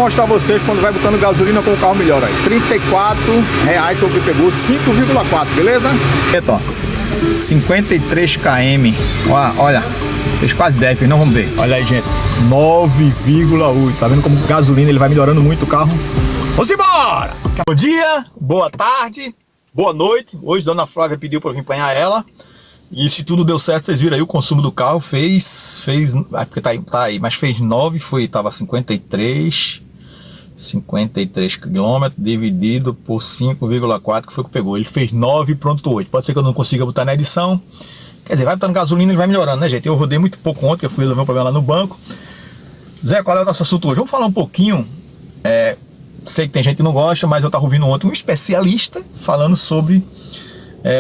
mostrar a vocês quando vai botando gasolina com o carro melhor aí. R$34 foi o que pegou, 5,4, beleza? Então, 53 km. Olha, fez quase 10, não vamos ver. Olha aí, gente, 9,8. Tá vendo como gasolina ele vai melhorando muito o carro? Vamos embora! Bom dia, boa tarde, boa noite. Hoje Dona Flávia pediu para eu vir apanhar ela. E se tudo deu certo, vocês viram aí o consumo do carro, fez, porque tá aí, mas fez 9, tava 53 km dividido por 5,4, que foi o que pegou. Ele fez 9,8, pode ser que eu não consiga botar na edição, quer dizer, vai botando gasolina e vai melhorando, né, gente? Eu rodei muito pouco ontem, que eu fui resolver um problema lá no banco. Zé, qual é o nosso assunto hoje? Vamos falar um pouquinho, sei que tem gente que não gosta, mas eu tava ouvindo ontem um especialista falando sobre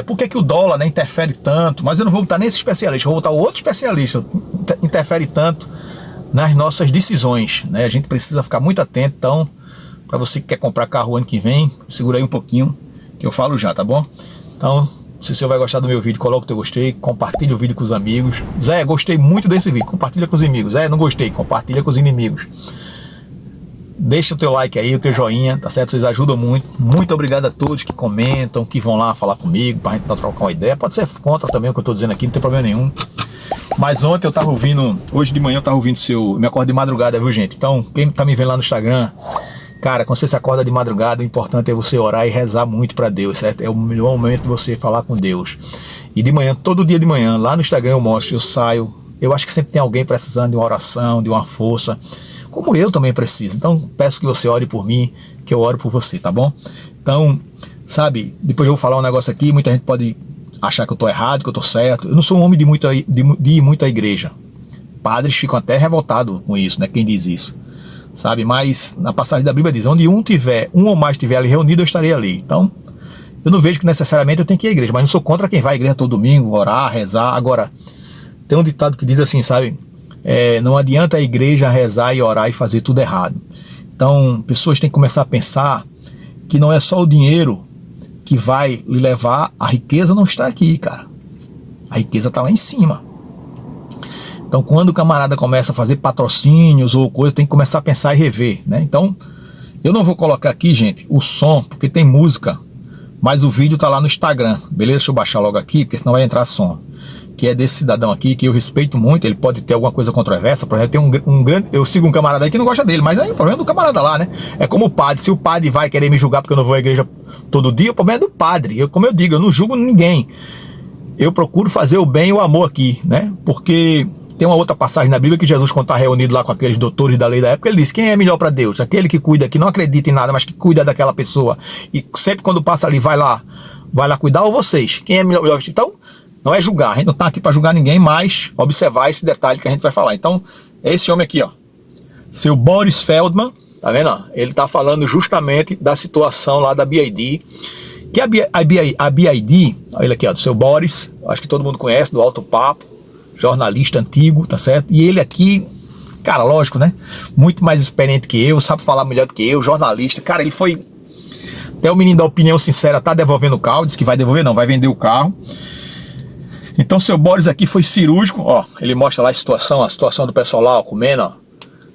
por que o dólar, né, interfere tanto, mas eu não vou botar nesse especialista, eu vou botar outro especialista, interfere tanto nas nossas decisões, né? A gente precisa ficar muito atento. Então, para você que quer comprar carro ano que vem, segura aí um pouquinho, que eu falo já, tá bom? Então, se você vai gostar do meu vídeo, coloca o teu gostei, compartilha o vídeo com os amigos. Zé, gostei muito desse vídeo, compartilha com os amigos. Zé, não gostei, compartilha com os inimigos. Deixa o teu like aí, o teu joinha, tá certo? Vocês ajudam muito. Muito obrigado a todos que comentam, que vão lá falar comigo, pra gente trocar uma ideia. Pode ser contra também o que eu tô dizendo aqui, não tem problema nenhum. Mas ontem eu tava ouvindo, hoje de manhã eu tava ouvindo me acordo de madrugada, viu, gente? Então, quem tá me vendo lá no Instagram, cara, quando você se acorda de madrugada, o importante é você orar e rezar muito pra Deus, certo? É o melhor momento de você falar com Deus. E de manhã, todo dia de manhã, lá no Instagram eu mostro, eu saio, eu acho que sempre tem alguém precisando de uma oração, de uma força, como eu também preciso. Então peço que você ore por mim, que eu oro por você, tá bom? Então, sabe, depois eu vou falar um negócio aqui, muita gente pode achar que eu tô errado, que eu tô certo. Eu não sou um homem de ir muito à igreja. Padres ficam até revoltados com isso, né, quem diz isso, sabe? Mas na passagem da Bíblia diz, onde um ou mais estiver ali reunido, eu estarei ali. Então, eu não vejo que necessariamente eu tenho que ir à igreja, mas não sou contra quem vai à igreja todo domingo, orar, rezar. Agora, tem um ditado que diz assim, sabe? Não adianta a igreja rezar e orar e fazer tudo errado. Então, pessoas têm que começar a pensar que não é só o dinheiro que vai lhe levar, a riqueza não está aqui, cara. A riqueza está lá em cima. Então, quando o camarada começa a fazer patrocínios ou coisa, tem que começar a pensar e rever, né? Então, eu não vou colocar aqui, gente, o som, porque tem música, mas o vídeo tá lá no Instagram, beleza? Deixa eu baixar logo aqui, porque senão vai entrar som. Que é desse cidadão aqui, que eu respeito muito, ele pode ter alguma coisa controversa, por exemplo, tem um grande, eu sigo um camarada aí que não gosta dele, mas aí o problema é do camarada lá, né? É como o padre, se o padre vai querer me julgar porque eu não vou à igreja todo dia, o problema é do padre. Como eu digo, eu não julgo ninguém, eu procuro fazer o bem e o amor aqui, né? Porque tem uma outra passagem na Bíblia que Jesus, quando está reunido lá com aqueles doutores da lei da época, ele diz, quem é melhor para Deus? Aquele que cuida, que não acredita em nada, mas que cuida daquela pessoa, e sempre quando passa ali, vai lá cuidar, ou vocês? Quem é melhor? Então, não é julgar, a gente não está aqui para julgar ninguém, mas observar esse detalhe que a gente vai falar. Então, é esse homem aqui, ó, seu Boris Feldman, tá vendo? Ele está falando justamente da situação lá da BID, que a BID, olha ele aqui, ó, do seu Boris, acho que todo mundo conhece, do Alto Papo, jornalista antigo, tá certo? E ele aqui, cara, lógico, né? Muito mais experiente que eu, sabe falar melhor do que eu, jornalista, cara, ele foi, até o menino da opinião sincera tá devolvendo o carro, disse que vai devolver, não, vai vender o carro. Então seu Boris aqui foi cirúrgico, ó, ele mostra lá a situação do pessoal lá, ó, comendo, ó.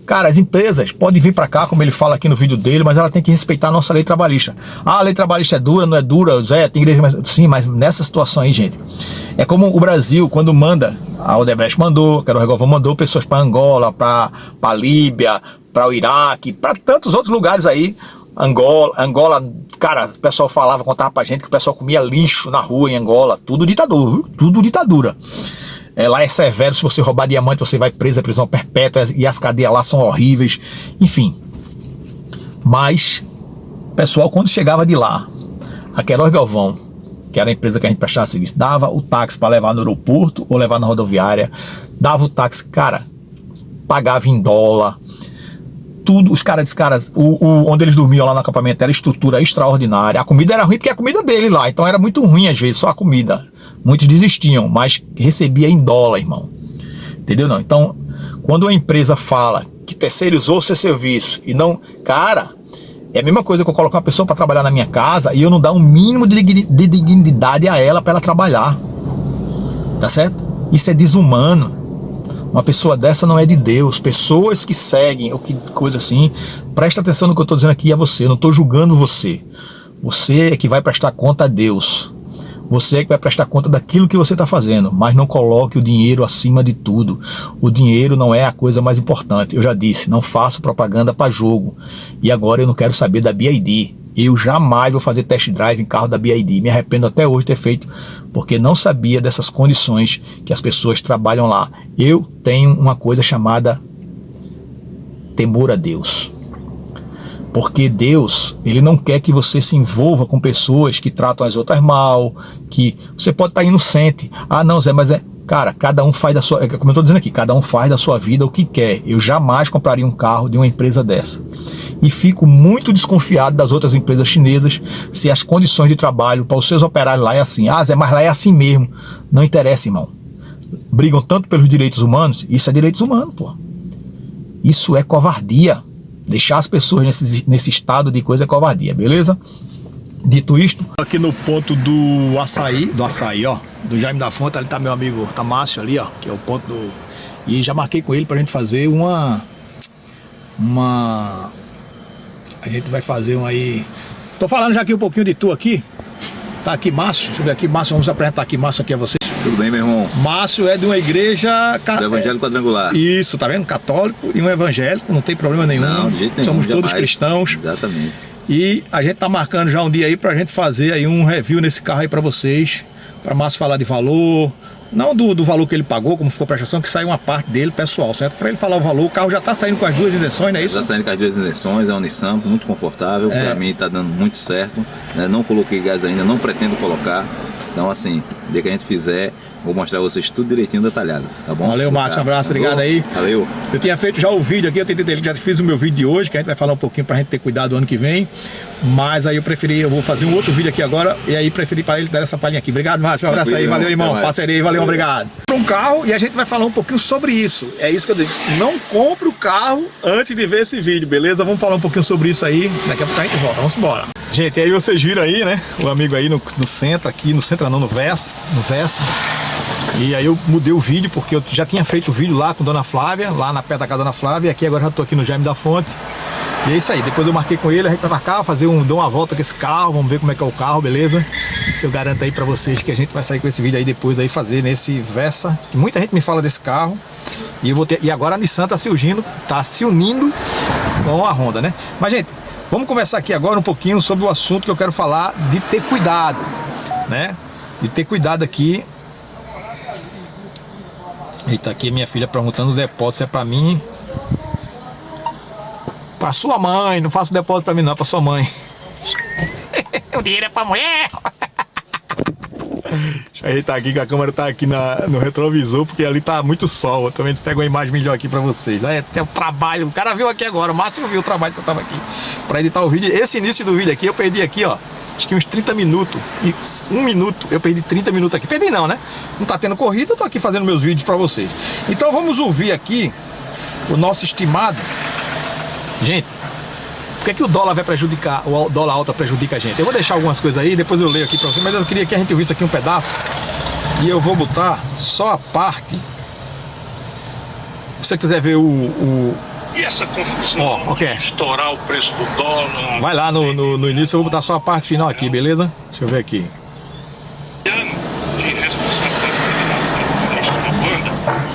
Cara, as empresas podem vir para cá, como ele fala aqui no vídeo dele, mas ela tem que respeitar a nossa lei trabalhista. Ah, a lei trabalhista é dura, não é dura, Zé, tem igreja, sim, mas nessa situação aí, gente, é como o Brasil, quando manda, a Odebrecht mandou, que o Regovão mandou pessoas para Angola, para Líbia, para o Iraque, para tantos outros lugares aí. Angola, cara, o pessoal contava pra gente que o pessoal comia lixo na rua em Angola, tudo ditadura, viu? Tudo ditadura. Lá é severo, se você roubar diamante você vai preso, prisão perpétua, e as cadeias lá são horríveis, enfim. Mas, pessoal, quando chegava de lá, a Queiroz Galvão, que era a empresa que a gente prestava serviço, dava o táxi para levar no aeroporto ou levar na rodoviária, dava o táxi, cara, pagava em dólar, tudo, os caras, onde eles dormiam lá no acampamento era estrutura extraordinária, a comida era ruim porque é a comida dele lá, então era muito ruim às vezes, só a comida, muitos desistiam, mas recebia em dólar, irmão, entendeu não? Então, quando a empresa fala que terceirizou seu serviço e não, cara, é a mesma coisa que eu colocar uma pessoa para trabalhar na minha casa e eu não dar um mínimo de dignidade a ela para ela trabalhar, tá certo? Isso é desumano. Uma pessoa dessa não é de Deus. Pessoas que seguem, ou que coisa assim, Presta atenção no que eu estou dizendo aqui a você, eu não estou julgando você. Você é que vai prestar conta a Deus. Você é que vai prestar conta daquilo que você está fazendo, mas não coloque o dinheiro acima de tudo. O dinheiro não é a coisa mais importante. Eu já disse, não faço propaganda para jogo. E agora eu não quero saber da BYD. Eu jamais vou fazer test drive em carro da BYD. Me arrependo até hoje de ter feito, porque não sabia dessas condições que as pessoas trabalham lá. Eu tenho uma coisa chamada temor a Deus. Porque Deus, Ele não quer que você se envolva com pessoas que tratam as outras mal, que você pode estar inocente. Ah, não, Zé, mas cara, cada um faz da sua, como eu estou dizendo aqui, cada um faz da sua vida o que quer. Eu jamais compraria um carro de uma empresa dessa. E fico muito desconfiado das outras empresas chinesas se as condições de trabalho para os seus operários lá é assim. Ah, Zé, mas lá é assim mesmo. Não interessa, irmão. Brigam tanto pelos direitos humanos, isso é direitos humanos, pô. Isso é covardia. Deixar as pessoas nesse estado de coisa é covardia, beleza? Dito isto, aqui no ponto do açaí, ó, do Jaime da Fonte, ali tá meu amigo Márcio ali, ó, que é o ponto do... E já marquei com ele pra gente fazer a gente vai fazer um aí... Tô falando já aqui um pouquinho de tu aqui. Tá aqui Márcio, deixa eu ver aqui, Márcio, vamos apresentar aqui Márcio aqui a vocês. Tudo bem, meu irmão? Márcio é de uma igreja... Do Evangelho Quadrangular. Isso, tá vendo? Católico e um evangélico, não tem problema nenhum. Não, de jeito nenhum. Somos jamais. todos cristãos. Exatamente. E a gente tá marcando já um dia aí pra gente fazer aí um review nesse carro aí pra vocês. Pra Márcio falar de valor. Não do valor que ele pagou, como ficou a prestação, que saiu uma parte dele, pessoal, certo? Pra ele falar o valor, o carro já tá saindo com as duas isenções, não é isso? Já saindo com as duas isenções, é um Nissan muito confortável. Pra mim tá dando muito certo. Né? Não coloquei gás ainda, não pretendo colocar. Então, assim, o dia que a gente fizer, vou mostrar a vocês tudo direitinho, detalhado, tá bom? Valeu, Márcio, um abraço, obrigado aí. Valeu. Eu tinha feito já o vídeo aqui, eu tentei, já fiz o meu vídeo de hoje, que a gente vai falar um pouquinho pra gente ter cuidado ano que vem. Mas aí eu vou fazer um outro vídeo aqui agora, e aí preferi para ele dar essa palhinha aqui. Obrigado, Márcio, um abraço aí, valeu, irmão, parceria aí, valeu, obrigado. Um carro, e a gente vai falar um pouquinho sobre isso. É isso que eu digo, não compre o carro antes de ver esse vídeo, beleza? Vamos falar um pouquinho sobre isso aí, daqui a pouco a gente volta, vamos embora. Gente, aí vocês viram aí, né, o amigo aí no centro, aqui no centro não, no Versa. E aí eu mudei o vídeo, porque eu já tinha feito o vídeo lá com Dona Flávia, lá na perto da casa da Dona Flávia, e aqui agora já tô aqui no Jaime da Fonte. E é isso aí, depois eu marquei com ele, a gente vai marcar, dar uma volta com esse carro, vamos ver como é que é o carro, beleza? Se eu garanto aí pra vocês que a gente vai sair com esse vídeo aí depois aí fazer nesse Versa, que muita gente me fala desse carro. E agora a Nissan tá se unindo com a Honda, né? Mas gente, vamos conversar aqui agora um pouquinho sobre o assunto que eu quero falar de ter cuidado, né? De ter cuidado aqui. Eita, aqui minha filha perguntando o depósito se é pra mim. Pra sua mãe, não faço depósito pra mim não, é pra sua mãe. O dinheiro é pra mulher. Deixa eu ajeitar aqui, que a câmera tá aqui no retrovisor, porque ali tá muito sol. Eu também pego uma imagem melhor aqui pra vocês. Aí tem o trabalho, o cara viu aqui agora, o Márcio viu o trabalho que eu tava aqui pra editar o vídeo. Esse início do vídeo aqui, eu perdi aqui, ó, acho que uns 30 minutos. E 1 minuto, eu perdi 30 minutos aqui. Perdi não, né? Não tá tendo corrida, eu tô aqui fazendo meus vídeos pra vocês. Então vamos ouvir aqui o nosso estimado. Gente, por que o dólar vai prejudicar, o dólar alto prejudica a gente? Eu vou deixar algumas coisas aí, depois eu leio aqui pra vocês, mas eu queria que a gente visse aqui um pedaço. E eu vou botar só a parte. Se você quiser ver E essa confusão ok. de estourar o preço do dólar... Vai lá no início, eu vou botar só a parte final aqui, beleza? Deixa eu ver aqui. Ano de responsabilidade da sua banda,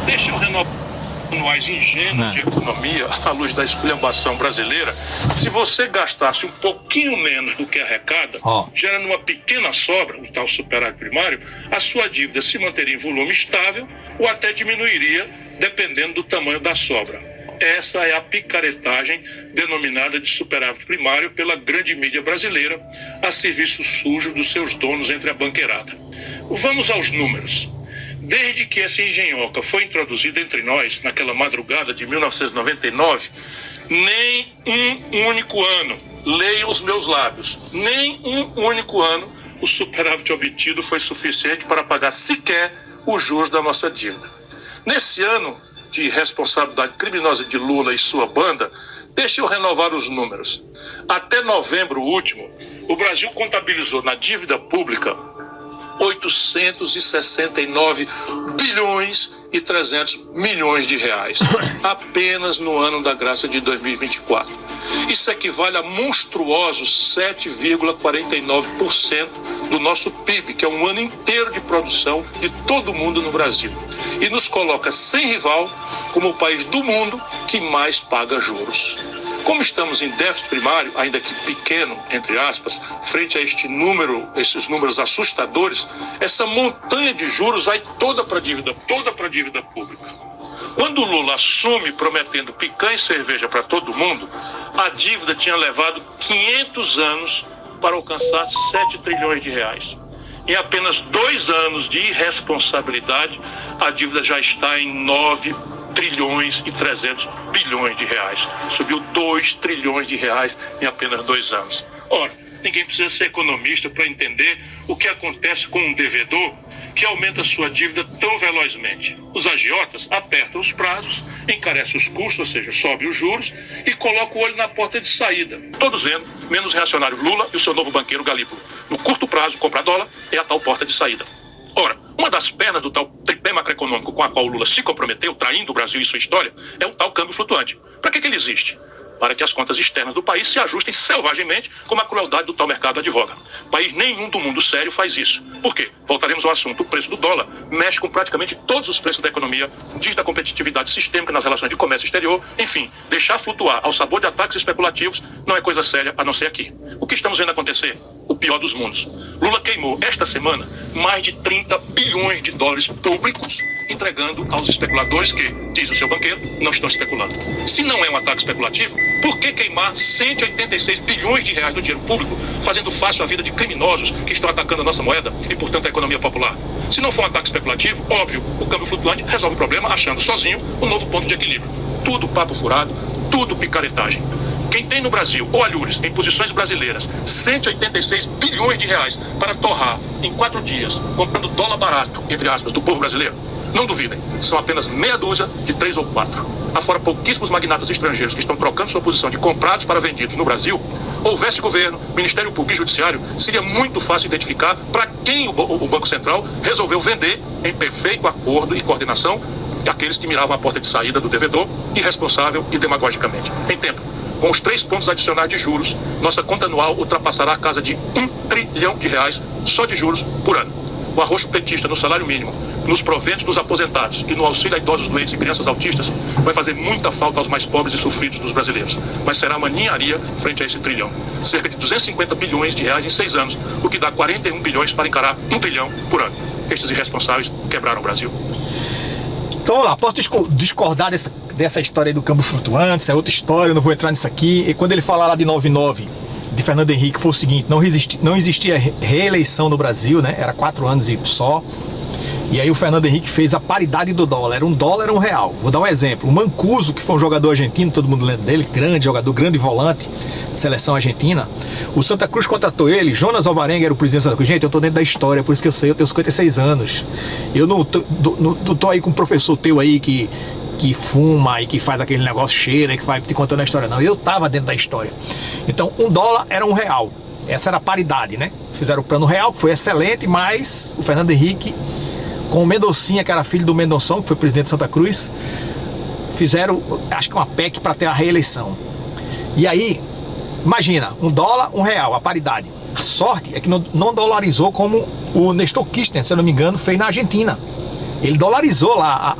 deixa eu renovar anuais ingênuos de economia à luz da esculhambação brasileira. Se você gastasse um pouquinho menos do que arrecada, gerando uma pequena sobra, um tal superávit primário, a sua dívida se manteria em volume estável ou até diminuiria, dependendo do tamanho da sobra. Essa é a picaretagem denominada de superávit primário pela grande mídia brasileira a serviço sujo dos seus donos entre a banqueirada. Vamos aos números. Desde que essa engenhoca foi introduzida entre nós, naquela madrugada de 1999, nem um único ano, leiam os meus lábios, nem um único ano o superávit obtido foi suficiente para pagar sequer os juros da nossa dívida. Nesse ano de responsabilidade criminosa de Lula e sua banda, deixa eu renovar os números. Até novembro último, o Brasil contabilizou na dívida pública 869 bilhões e 300 milhões de reais, apenas no ano da graça de 2024. Isso equivale a monstruosos 7,49% do nosso PIB, que é um ano inteiro de produção de todo mundo no Brasil. E nos coloca sem rival como o país do mundo que mais paga juros. Como estamos em déficit primário, ainda que pequeno, entre aspas, frente a esses números assustadores, essa montanha de juros vai toda para a dívida pública. Quando o Lula assume prometendo picanha e cerveja para todo mundo, a dívida tinha levado 500 anos para alcançar 7 trilhões de reais. Em apenas 2 anos de irresponsabilidade, a dívida já está em 9 trilhões e 300 bilhões de reais. Subiu 2 trilhões de reais em apenas 2 anos. Ora, ninguém precisa ser economista para entender o que acontece com um devedor que aumenta sua dívida tão velozmente. Os agiotas apertam os prazos, encarecem os custos, ou seja, sobe os juros e coloca o olho na porta de saída. Todos vendo, menos o reacionário Lula e o seu novo banqueiro Galípolo. No curto prazo, comprar dólar é a tal porta de saída. Ora, uma das pernas do tal tripé macroeconômico com a qual o Lula se comprometeu, traindo o Brasil e sua história, é o tal câmbio flutuante. Para que ele existe? Para que as contas externas do país se ajustem selvagemente como a crueldade do tal mercado advoga. País nenhum do mundo sério faz isso. Por quê? Voltaremos ao assunto. O preço do dólar mexe com praticamente todos os preços da economia, diz da competitividade sistêmica nas relações de comércio exterior. Enfim, deixar flutuar ao sabor de ataques especulativos não é coisa séria a não ser aqui. O que estamos vendo acontecer? O pior dos mundos. Lula queimou esta semana mais de 30 bilhões de dólares públicos, entregando aos especuladores que, diz o seu banqueiro, não estão especulando. Se não é um ataque especulativo, por que queimar 186 bilhões de reais do dinheiro público, fazendo fácil a vida de criminosos que estão atacando a nossa moeda e, portanto, a economia popular? Se não for um ataque especulativo, óbvio, o câmbio flutuante resolve o problema achando sozinho um novo ponto de equilíbrio. Tudo papo furado, tudo picaretagem. Quem tem no Brasil, ou alhures, em posições brasileiras, 186 bilhões de reais para torrar em 4 dias, comprando dólar barato, entre aspas, do povo brasileiro, não duvidem, são apenas meia dúzia de 3 ou 4. Afora pouquíssimos magnatas estrangeiros que estão trocando sua posição de comprados para vendidos no Brasil, houvesse governo, Ministério Público e Judiciário, seria muito fácil identificar para quem o Banco Central resolveu vender em perfeito acordo e coordenação aqueles que miravam a porta de saída do devedor, irresponsável e demagogicamente. Em tempo, com os 3 pontos adicionais de juros, nossa conta anual ultrapassará a casa de 1 trilhão de reais só de juros por ano. O arroxo petista no salário mínimo, nos proventos dos aposentados e no auxílio a idosos doentes e crianças autistas vai fazer muita falta aos mais pobres e sofridos dos brasileiros. Mas será uma ninharia frente a esse trilhão. Cerca de 250 bilhões de reais em 6 anos, o que dá 41 bilhões para encarar 1 trilhão por ano. Estes irresponsáveis quebraram o Brasil. Então, vamos lá, posso discordar dessa história aí do câmbio flutuante, isso é outra história, eu não vou entrar nisso aqui. E quando ele falar lá de 99, de Fernando Henrique, foi o seguinte, não existia reeleição no Brasil, né? Era 4 anos e só. E aí o Fernando Henrique fez a paridade do dólar, era $1, era R$1. Vou dar um exemplo, o Mancuso, que foi um jogador argentino, todo mundo lembra dele, grande jogador, grande volante, seleção argentina. O Santa Cruz contratou ele, Jonas Alvarenga era o presidente do Santa Cruz. Gente, eu tô dentro da história, por isso que eu sei, eu tenho 56 anos. Eu não tô aí com um professor teu aí que fuma e que faz aquele negócio cheiro e que vai te contando a história, não. Eu tava dentro da história. Então, $1 era R$1. Essa era a paridade, né? Fizeram o plano real, que foi excelente, mas o Fernando Henrique, com o Mendoncinha, que era filho do Mendonção, que foi presidente de Santa Cruz, fizeram, acho que uma PEC para ter a reeleição. E aí, imagina, $1, R$1, a paridade. A sorte é que não dolarizou como o Nestor Kirchner, se eu não me engano, fez na Argentina. Ele dolarizou lá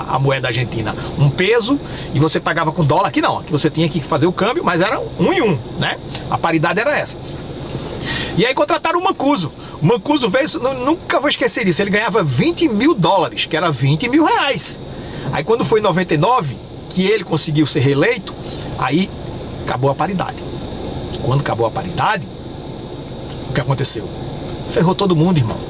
a moeda argentina, um peso, e você pagava com dólar. Aqui não, aqui você tinha que fazer o câmbio, mas era 1 em 1, né? A paridade era essa. E aí contrataram o Mancuso. O Mancuso veio, nunca vou esquecer disso, ele ganhava $20 mil, que era 20 mil reais. Aí quando foi em 99, que ele conseguiu ser reeleito, aí acabou a paridade. Quando acabou a paridade, o que aconteceu? Ferrou todo mundo, irmão.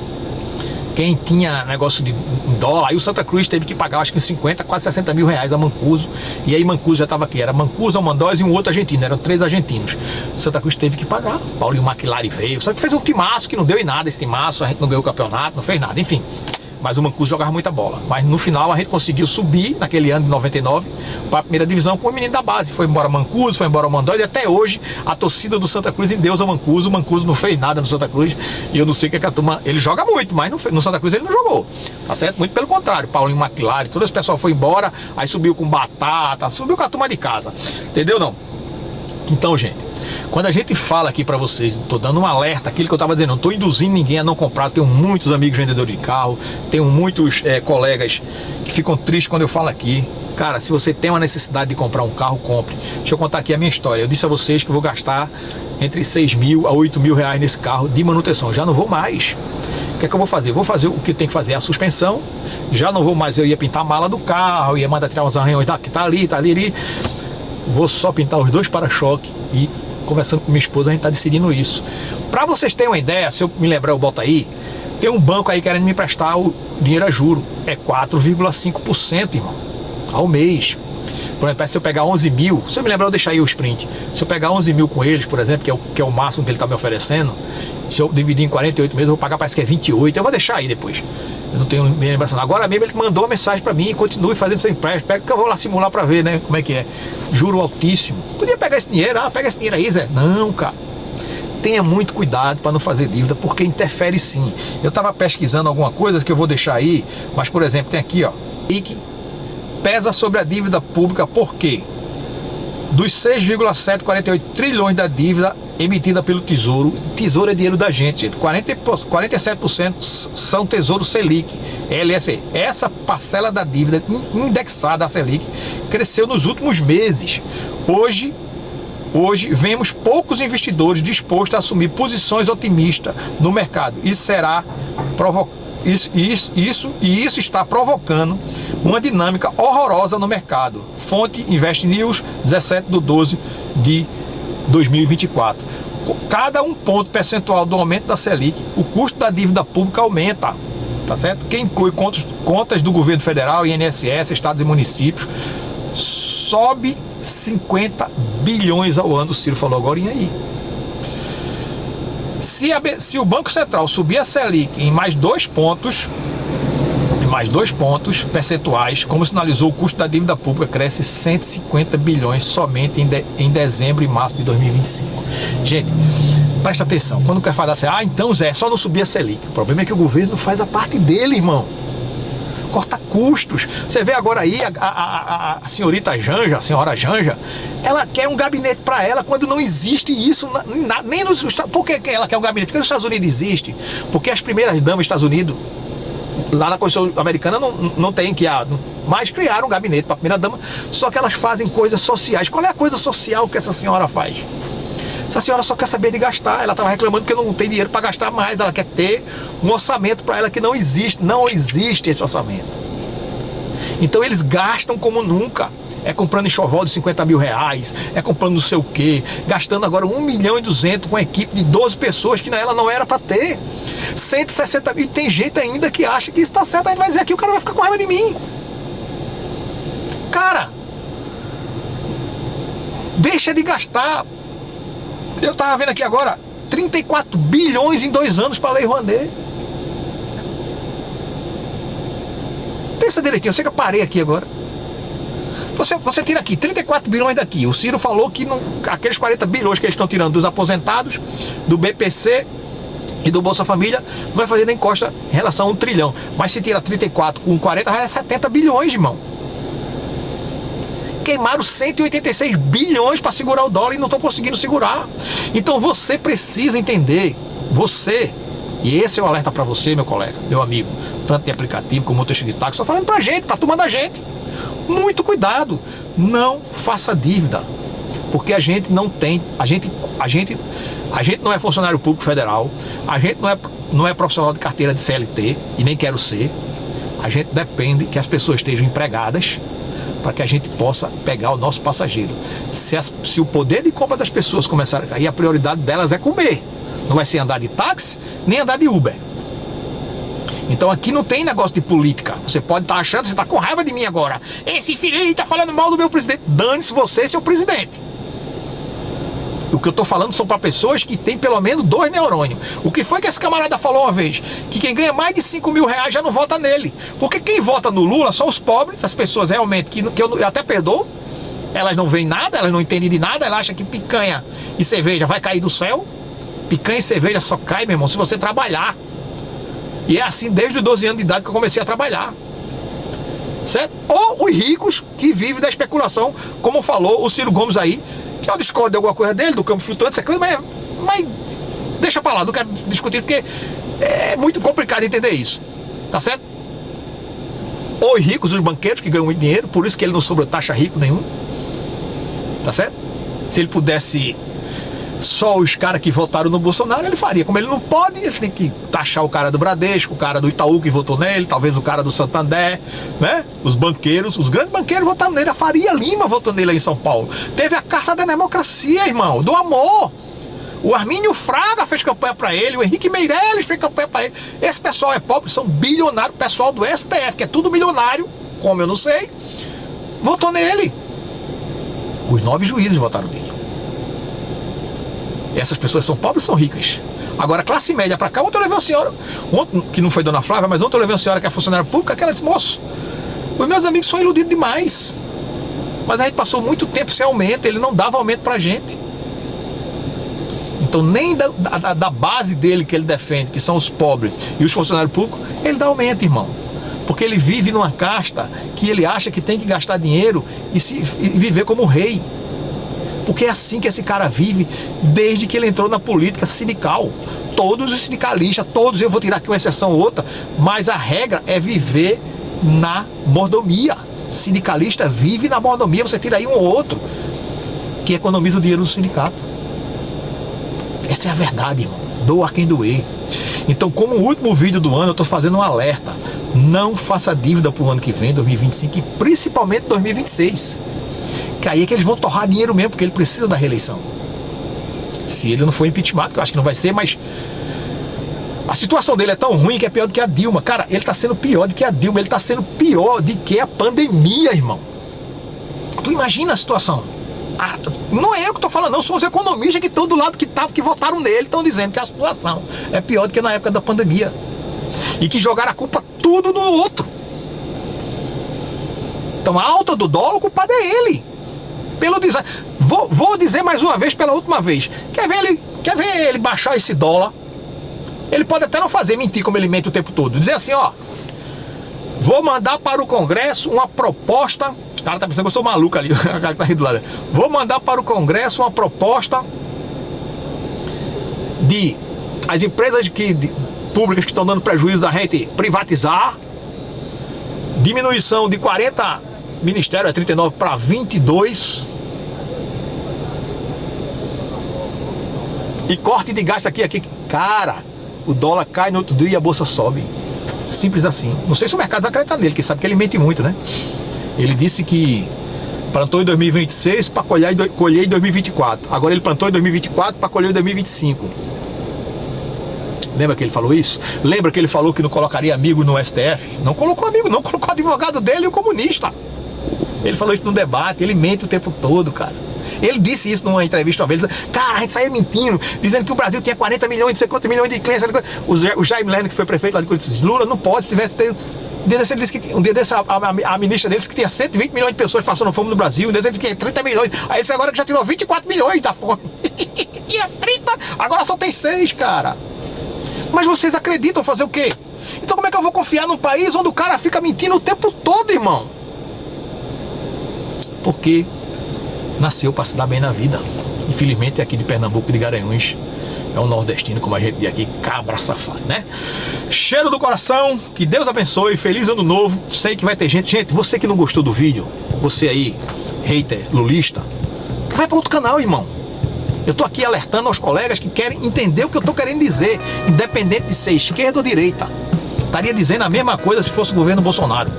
Quem tinha negócio de dólar, aí o Santa Cruz teve que pagar, acho que 50, quase 60 mil reais a Mancuso. E aí Mancuso já estava aqui, era Mancuso, Almandóis e um outro argentino, eram 3 argentinos. Santa Cruz teve que pagar, Paulinho McLaren veio, só que fez um timaço que não deu em nada esse timaço, a gente não ganhou o campeonato, não fez nada, enfim. Mas o Mancuso jogava muita bola. Mas no final a gente conseguiu subir, naquele ano de 99, para a primeira divisão com o menino da base. Foi embora Mancuso, foi embora o Mandói, e até hoje a torcida do Santa Cruz endeusa Mancuso. O Mancuso não fez nada no Santa Cruz. E eu não sei o que é que a turma... Ele joga muito, mas no Santa Cruz ele não jogou. Tá certo? Muito pelo contrário. Paulinho McLaren, todo esse pessoal foi embora, aí subiu com Batata, subiu com a turma de casa. Entendeu, não? Então, gente, quando a gente fala aqui para vocês, estou dando um alerta, aquilo que eu estava dizendo, não estou induzindo ninguém a não comprar. Tenho muitos amigos vendedores de carro, tenho muitos colegas que ficam tristes quando eu falo aqui. Cara, se você tem uma necessidade de comprar um carro, compre. Deixa eu contar aqui a minha história. Eu disse a vocês que eu vou gastar entre 6 mil a 8 mil reais nesse carro de manutenção. Já não vou mais. O que é que eu vou fazer? Vou fazer o que tem que fazer, a suspensão. Já não vou mais, eu ia pintar a mala do carro, ia mandar tirar uns arranhões que tá ali. Vou só pintar os 2 para-choques e conversando com minha esposa a gente tá decidindo isso. Para vocês terem uma ideia, se eu me lembrar eu boto aí, tem um banco aí querendo me emprestar o dinheiro a juro. É 4,5%, irmão, ao mês. Por exemplo, se eu pegar 11 mil, se eu me lembrar eu deixar aí o sprint, se eu pegar 11 mil com eles, por exemplo, que é o máximo que ele tá me oferecendo, se eu dividir em 48 meses, eu vou pagar, parece que é 28, eu vou deixar aí depois. Eu não tenho nem lembrança. Agora mesmo ele mandou uma mensagem pra mim, continue fazendo seu empréstimo, pega que eu vou lá simular pra ver, né, como é que é. Juro altíssimo. Podia pegar esse dinheiro, pega esse dinheiro aí, Zé. Não, cara. Tenha muito cuidado para não fazer dívida, porque interfere sim. Eu tava pesquisando alguma coisa que eu vou deixar aí, mas por exemplo, tem aqui, ó, IC pesa sobre a dívida pública, por quê? Dos 6,748 trilhões da dívida emitida pelo Tesouro é dinheiro da gente, 47% são Tesouro Selic, LSE. Essa parcela da dívida indexada à Selic cresceu nos últimos meses. Hoje vemos poucos investidores dispostos a assumir posições otimistas no mercado. Isso está provocando uma dinâmica horrorosa no mercado. Fonte Invest News, 17/12/2024. Cada um ponto percentual do aumento da Selic, o custo da dívida pública aumenta, tá certo? Quem inclui contas do governo federal, INSS, estados e municípios, sobe 50 bilhões ao ano. O Ciro falou agora aí. Se o Banco Central subir a Selic em mais 2 pontos percentuais, como sinalizou, o custo da dívida pública cresce 150 bilhões somente em dezembro e março de 2025. Gente, presta atenção, quando quer falar assim, então Zé, só não subir a Selic. O problema é que o governo faz a parte dele, irmão. Corta custos. Você vê agora aí a senhorita Janja, a senhora Janja, ela quer um gabinete para ela quando não existe isso nem nos Estados Unidos. Por que ela quer um gabinete? Porque nos Estados Unidos existe. Porque as primeiras damas dos Estados Unidos, lá na Constituição americana, não tem que mas criaram um gabinete para a primeira dama, só que elas fazem coisas sociais. Qual é a coisa social que essa senhora faz? Essa senhora só quer saber de gastar. Ela estava reclamando que não tem dinheiro para gastar mais. Ela quer ter um orçamento para ela que não existe. Não existe esse orçamento. Então eles gastam como nunca. É comprando enxoval de 50 mil reais, é comprando não sei o que, gastando agora 1.200.000 com uma equipe de 12 pessoas que ela não era para ter. 160 mil. E tem gente ainda que acha que isso está certo. A gente vai dizer aqui, o cara vai ficar com raiva de mim. Cara, deixa de gastar. Eu tava vendo aqui agora 34 bilhões em 2 anos para a Lei Rouanet. Pensa direitinho, eu sei que eu parei aqui agora. Você tira aqui 34 bilhões daqui. O Ciro falou que aqueles 40 bilhões que eles estão tirando dos aposentados, do BPC e do Bolsa Família, não vai fazer nem costa em relação a 1 trilhão. Mas se tira 34 com 40, já é 70 bilhões, irmão. Queimaram 186 bilhões para segurar o dólar e não estão conseguindo segurar. Então você precisa entender, e esse é o alerta para você, meu colega, meu amigo, tanto de aplicativo como motorista de táxi, estou falando para a gente, para a turma da gente. Muito cuidado, não faça dívida, porque a gente não tem, a gente não é funcionário público federal, a gente não é profissional de carteira de CLT e nem quero ser. A gente depende que as pessoas estejam empregadas para que a gente possa pegar o nosso passageiro. Se o poder de compra das pessoas começar a cair, a prioridade delas é comer. Não vai ser andar de táxi, nem andar de Uber. Então aqui não tem negócio de política. Você pode estar achando, você está com raiva de mim agora. Esse filho aí está falando mal do meu presidente. Dane-se você, seu presidente. O que eu estou falando são para pessoas que têm pelo menos 2 neurônios. O que foi que esse camarada falou uma vez? Que quem ganha mais de 5 mil reais já não vota nele. Porque quem vota no Lula são os pobres, as pessoas realmente que eu até perdoo. Elas não veem nada, elas não entendem de nada, elas acham que picanha e cerveja vai cair do céu. Picanha e cerveja só cai, meu irmão, se você trabalhar. E é assim desde os 12 anos de idade que eu comecei a trabalhar. Certo? Ou os ricos que vivem da especulação, como falou o Ciro Gomes aí, Que eu discordo de alguma coisa dele, do campo flutuante, essa coisa, mas deixa pra lá, não quero discutir, porque é muito complicado entender isso. Tá certo? Os ricos, os banqueiros que ganham muito dinheiro, por isso que ele não sobretaxa rico nenhum. Tá certo? Se ele pudesse só os caras que votaram no Bolsonaro, ele faria. Como ele não pode, ele tem que taxar o cara do Bradesco, o cara do Itaú que votou nele, talvez o cara do Santander, né? Os banqueiros, os grandes banqueiros votaram nele. A Faria Lima votou nele aí em São Paulo. Teve a Carta da Democracia, irmão, do amor. O Armínio Fraga fez campanha pra ele, o Henrique Meirelles fez campanha pra ele. Esse pessoal é pobre, são bilionários. O pessoal do STF, que é tudo milionário, como eu não sei, votou nele. Os 9 juízes votaram nele. E essas pessoas são pobres ou são ricas? Agora, classe média pra cá, ontem eu levei uma senhora, ontem, que não foi Dona Flávia, mas ontem eu levei uma senhora que é funcionária pública, que ela disse, moço, os meus amigos são iludidos demais. Mas a gente passou muito tempo sem aumento, ele não dava aumento pra gente. Então nem da base dele que ele defende, que são os pobres e os funcionários públicos, ele dá aumento, irmão. Porque ele vive numa casta que ele acha que tem que gastar dinheiro e viver como um rei. Porque é assim que esse cara vive desde que ele entrou na política sindical. Todos os sindicalistas, todos, eu vou tirar aqui uma exceção ou outra, mas a regra é viver na mordomia. Sindicalista vive na mordomia, você tira aí um ou outro que economiza o dinheiro do sindicato. Essa é a verdade, irmão. Doa quem doer. Então, como o último vídeo do ano, eu estou fazendo um alerta. Não faça dívida para o ano que vem, 2025 e principalmente 2026. Que aí é que eles vão torrar dinheiro mesmo, porque ele precisa da reeleição. Se ele não for impeachment, que eu acho que não vai ser, mas a situação dele é tão ruim que é pior do que a Dilma. Cara, ele está sendo pior do que a Dilma. Ele está sendo pior do que a pandemia, irmão. Tu imagina a situação. Não é eu que estou falando, não, são os economistas que estão do lado que votaram nele, estão dizendo que a situação é pior do que na época da pandemia. E que jogaram a culpa tudo no outro. Então a alta do dólar, o culpado é ele. Pelo design. Vou dizer mais uma vez, pela última vez. Quer ver ele baixar esse dólar? Ele pode até não fazer, mentir como ele mente o tempo todo. Dizer assim, ó, vou mandar para o Congresso uma proposta. O cara tá pensando que eu sou maluco ali. O cara tá rindo lá. Vou mandar para o Congresso uma proposta de as empresas públicas que estão dando prejuízo da gente privatizar. Diminuição de 40 ministérios, 39 para 22. E corte de gasto aqui. Cara, o dólar cai no outro dia e a bolsa sobe. Simples assim. Não sei se o mercado vai acreditar nele, porque sabe que ele mente muito, né? Ele disse que plantou em 2026 para colher em 2024. Agora ele plantou em 2024 para colher em 2025. Lembra que ele falou isso? Lembra que ele falou que não colocaria amigo no STF? Não colocou amigo, não. Colocou advogado dele e o comunista. Ele falou isso no debate. Ele mente o tempo todo, cara. Ele disse isso numa entrevista uma vez. Cara, a gente saía mentindo, dizendo que o Brasil tinha 40 milhões, não sei quantos milhões de clientes. O Jaime Lerner, que foi prefeito lá de Curitiba, disse, Lula não pode, se tivesse... Um dia desse a ministra deles que tinha 120 milhões de pessoas passando fome no Brasil, um dia ele tinha 30 milhões, aí disse agora que já tirou 24 milhões da fome. Tinha 30, agora só tem 6, cara. Mas vocês acreditam fazer o quê? Então como é que eu vou confiar num país onde o cara fica mentindo o tempo todo, irmão? Porque nasceu para se dar bem na vida. Infelizmente aqui de Pernambuco, de Garanhuns, é um nordestino, como a gente diz aqui, cabra safado, né? Cheiro do coração, que Deus abençoe, feliz ano novo. Sei que vai ter gente, você que não gostou do vídeo, você aí, hater, lulista, vai para outro canal, irmão. Eu tô aqui alertando aos colegas que querem entender o que eu tô querendo dizer, independente de ser esquerda ou direita. Estaria dizendo a mesma coisa se fosse o governo Bolsonaro.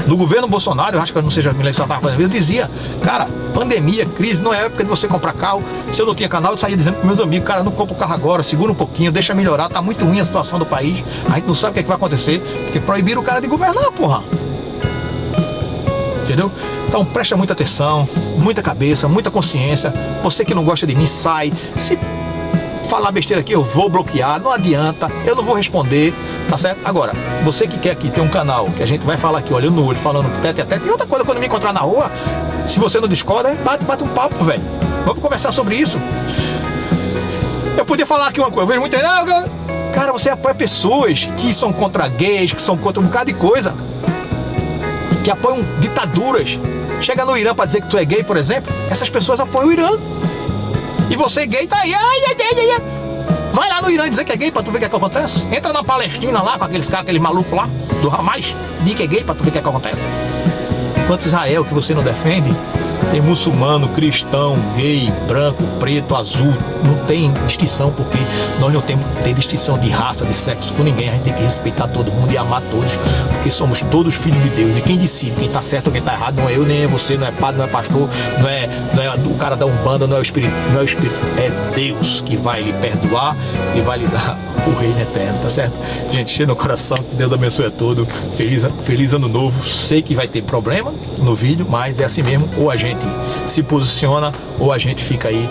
No governo Bolsonaro, eu acho que eu não sei se eu estava fazendo, eu dizia, cara, pandemia, crise, não é época de você comprar carro. Se eu não tinha canal, eu saía dizendo para meus amigos, cara, não compra o carro agora, segura um pouquinho, deixa melhorar, tá muito ruim a situação do país, a gente não sabe o que é que vai acontecer, porque proibiram o cara de governar, porra. Entendeu? Então presta muita atenção, muita cabeça, muita consciência. Você que não gosta de mim, sai. Se falar besteira aqui, eu vou bloquear, não adianta, eu não vou responder, tá certo? Agora, você que quer aqui ter um canal, que a gente vai falar aqui, olhando no olho, falando tete a tete, e outra coisa, quando me encontrar na rua, se você não discorda, bate um papo, velho. Vamos conversar sobre isso. Eu podia falar aqui uma coisa, eu vejo muita gente, cara, você apoia pessoas que são contra gays, que são contra um bocado de coisa, que apoiam ditaduras. Chega no Irã pra dizer que tu é gay, por exemplo, essas pessoas apoiam o Irã. E você gay tá aí, vai lá no Irã dizer que é gay pra tu ver o que acontece. Entra na Palestina lá com aqueles caras, aquele maluco lá, do Hamas, diz que é gay pra tu ver o que acontece. Enquanto Israel, que você não defende, tem muçulmano, cristão, gay, branco, preto, azul, não tem distinção, porque nós não temos que ter distinção de raça, de sexo com ninguém. A gente tem que respeitar todo mundo e amar todos, porque somos todos filhos de Deus. E quem decide quem tá certo ou quem tá errado não é eu, nem é você, não é padre, não é pastor, não é o cara da Umbanda, não é o Espírito, é Deus que vai lhe perdoar e vai lhe dar o reino eterno, tá certo? Gente, cheio no coração, que Deus abençoe a todos. Feliz ano novo. Sei que vai ter problema no vídeo, mas é assim mesmo. Ou a gente se posiciona, ou a gente fica aí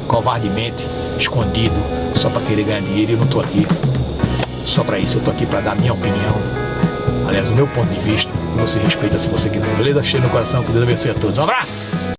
covardemente escondido só para querer ganhar dinheiro. Eu não tô aqui só para isso, eu tô aqui para dar a minha opinião, aliás, o meu ponto de vista, e você respeita se você quiser, beleza? Cheio no coração, que Deus abençoe a todos. Um abraço!